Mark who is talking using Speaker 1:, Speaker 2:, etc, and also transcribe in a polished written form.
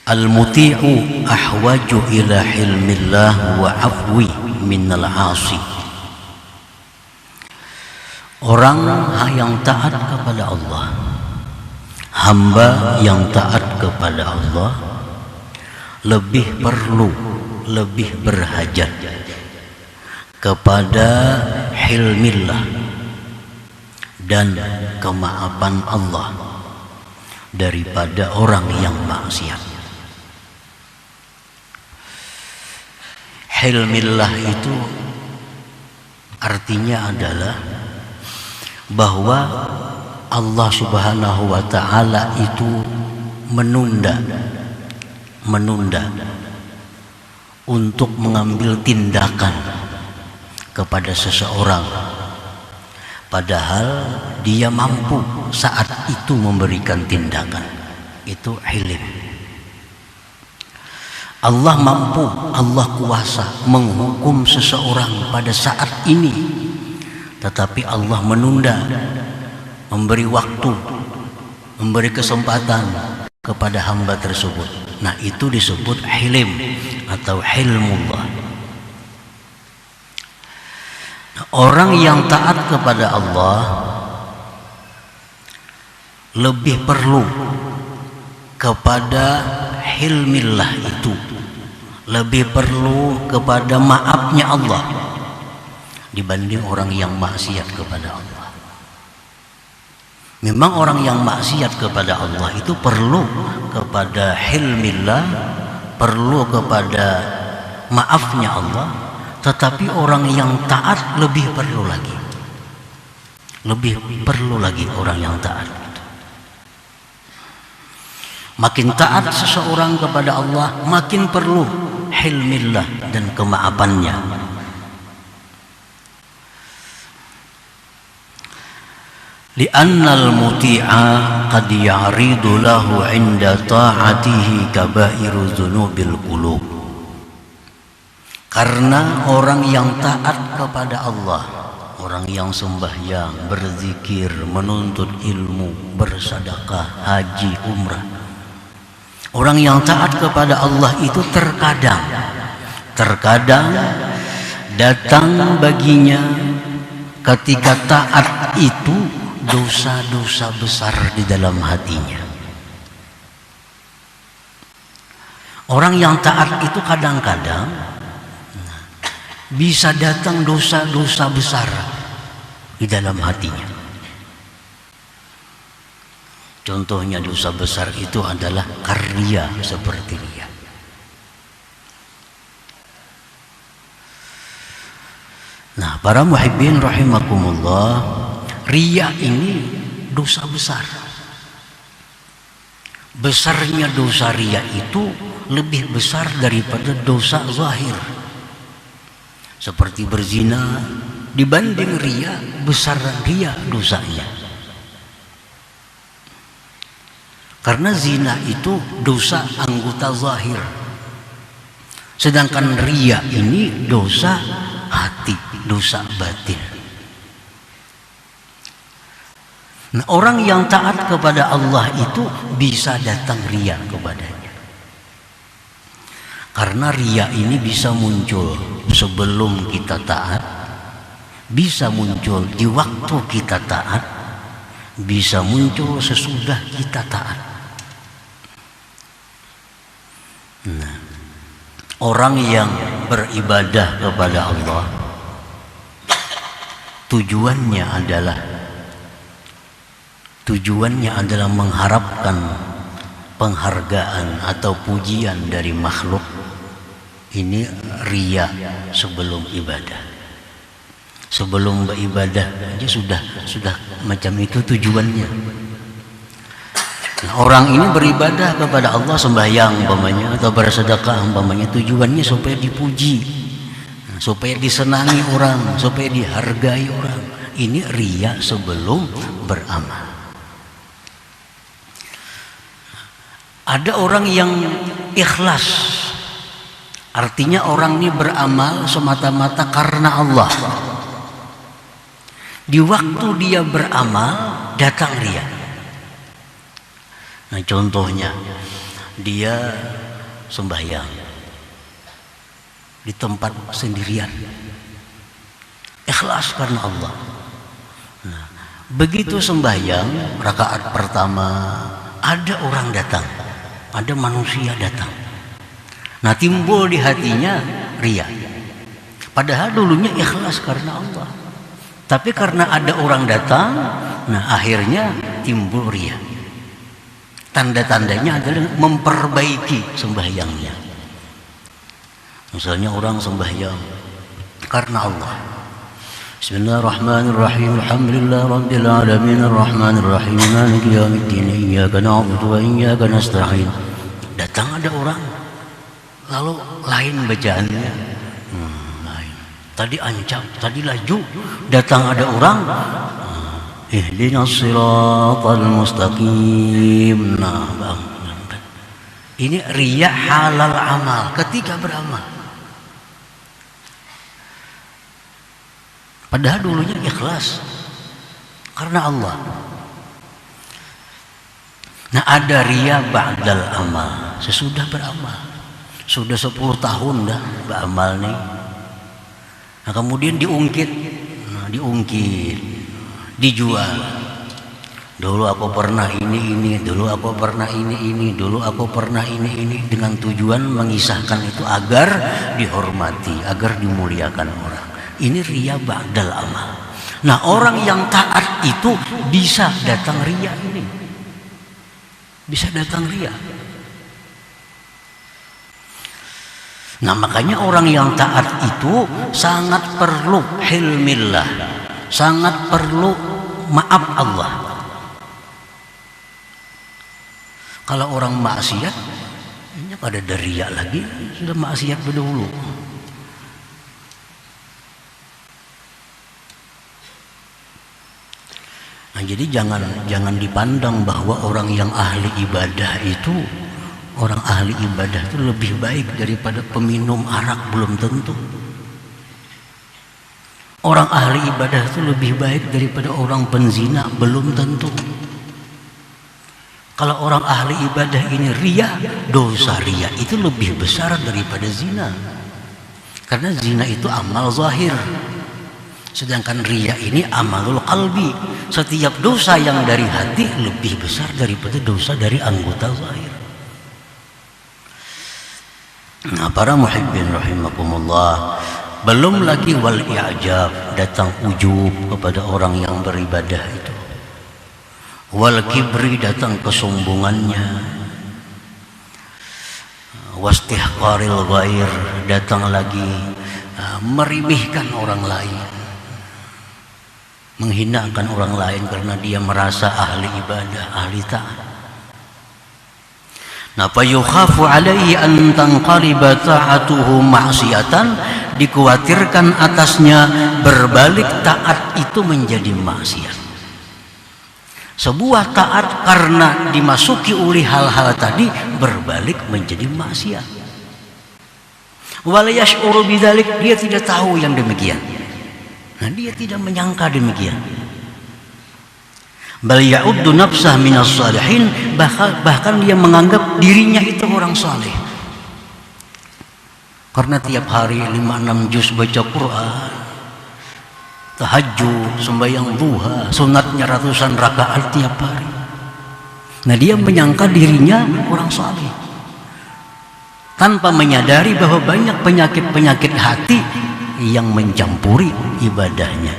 Speaker 1: Al-muti'u ahwaju ila hilmillah wa afwi minal 'asi. Orang yang taat kepada Allah, hamba yang taat kepada Allah lebih perlu, lebih berhajat kepada hilmillah dan kemaafan Allah daripada orang yang maksiat. Hilmillah itu artinya adalah bahwa Allah Subhanahu wa ta'ala itu menunda untuk mengambil tindakan kepada seseorang, padahal dia mampu saat itu memberikan tindakan. Itu hilm. Allah mampu, Allah kuasa menghukum seseorang pada saat ini, tetapi Allah menunda, memberi waktu, memberi kesempatan kepada hamba tersebut. Nah, itu disebut hilm atau hilmullah. Nah, orang yang taat kepada Allah lebih perlu kepada hilmillah itu, lebih perlu kepada maafnya Allah dibanding orang yang maksiat kepada Allah. Memang orang yang maksiat kepada Allah itu perlu kepada hilmillah, perlu kepada maafnya Allah, tetapi orang yang taat lebih perlu lagi. Lebih perlu lagi orang yang taat. Makin taat seseorang kepada Allah, makin perlu hilmillah dan kemaafannya. Li'annal muti'a qad ya'ridu lahu 'inda ta'atihi kabairu dzunubil qulub. Karena orang yang taat kepada Allah, orang yang sembahyang, berzikir, menuntut ilmu, bersedekah, haji, umrah, orang yang taat kepada Allah itu terkadang datang baginya ketika taat itu dosa-dosa besar di dalam hatinya. Orang yang taat itu kadang-kadang bisa datang dosa-dosa besar di dalam hatinya. Contohnya dosa besar itu adalah karya, seperti riya. Nah, para muhibbin rahimakumullah, riya ini dosa besar. Besarnya dosa riya itu lebih besar daripada dosa zahir. Seperti berzina, dibanding riya, besar riya dosanya. Karena zina itu dosa anggota zahir, sedangkan riya ini dosa hati, dosa batin. Nah, orang yang taat kepada Allah itu bisa datang riya kepadanya. Karena riya ini bisa muncul sebelum kita taat, bisa muncul di waktu kita taat, bisa muncul sesudah kita taat. Nah, orang yang beribadah kepada Allah tujuannya adalah mengharapkan penghargaan atau pujian dari makhluk. Ini riya sebelum ibadah. Sebelum beribadah aja sudah macam itu tujuannya. Nah, orang ini beribadah kepada Allah, sembahyang umpamanya atau bersedekah umpamanya, tujuannya supaya dipuji, supaya disenangi orang, supaya dihargai orang. Ini riya sebelum beramal. Ada orang yang ikhlas, artinya orang ini beramal semata-mata karena Allah. Di waktu dia beramal datang riya. Nah, contohnya dia sembahyang di tempat sendirian, ikhlas karena Allah. Nah, begitu sembahyang rakaat pertama, ada orang datang, ada manusia datang. Nah, timbul di hatinya riya. Padahal dulunya ikhlas karena Allah. Tapi karena ada orang datang, nah akhirnya timbul riya. Tanda-tandanya adalah memperbaiki sembahyangnya. Misalnya orang sembahyang karena Allah. Bismillahirrahmanirrahim. Alhamdulillah rabbil alamin arrahmanir rahim maliki yaumiddin iyyaka na'budu wa iyyaka nasta'in. Datang ada orang, lalu lain bacaannya. Lain. Tadi ancam, tadi laju. Datang ada orang, ihdinas siratal mustaqim. Nah, bang, ini riya halal amal ketika beramal. Padahal dulunya ikhlas karena Allah. Nah, ada riya ba'dal amal, sesudah beramal. Sudah 10 tahun dah beramal nih. Nah, kemudian diungkit, dijual. Dulu aku pernah ini, dulu aku pernah ini, dulu aku pernah ini, dengan tujuan mengisahkan itu agar dihormati, agar dimuliakan orang. Ini riya ba'dal amal. Nah, orang yang taat itu bisa datang riya ini. Bisa datang riya. Nah, makanya orang yang taat itu sangat perlu hilmillah, sangat perlu maaf Allah. Kalau orang maksiat, ini pada riya lagi, sudah maksiat dulu. Nah, jadi jangan dipandang bahwa orang yang ahli ibadah itu, orang ahli ibadah itu lebih baik daripada peminum arak, belum tentu. Orang ahli ibadah itu lebih baik daripada orang penzina, belum tentu. Kalau orang ahli ibadah ini riya, dosa riya itu lebih besar daripada zina. Karena zina itu amal zahir. Sedangkan riya ini amalul qalbi. Setiap dosa yang dari hati lebih besar daripada dosa dari anggota zahir. Nah, para muhibbin rahimakumullah, belum lagi wal i'jab, datang ujub kepada orang yang beribadah itu. Wal kibri, datang kesombongannya. Wastihqaril ghair, datang lagi meremehkan orang lain, menghinakan orang lain karena dia merasa ahli ibadah, ahli taat. Nah, fa yukhafu alaihi an tanqaliba ta'atuhu ma'siyatan, dikhawatirkan atasnya berbalik taat itu menjadi maksiat. Sebuah taat karena dimasuki oleh hal-hal tadi berbalik menjadi maksiat. Wala yash'uru bidzalik, dia tidak tahu yang demikian. Nah, dia tidak menyangka demikian. Bal ya'uddu nafsah minas salihin, bahkan dia menganggap dirinya itu orang saleh. Karena tiap hari 5-6 juz baca Quran, tahajud, sembahyang duha, sunatnya ratusan rakaat tiap hari. Nah, dia menyangka dirinya orang saleh, tanpa menyadari bahwa banyak penyakit-penyakit hati yang mencampuri ibadahnya.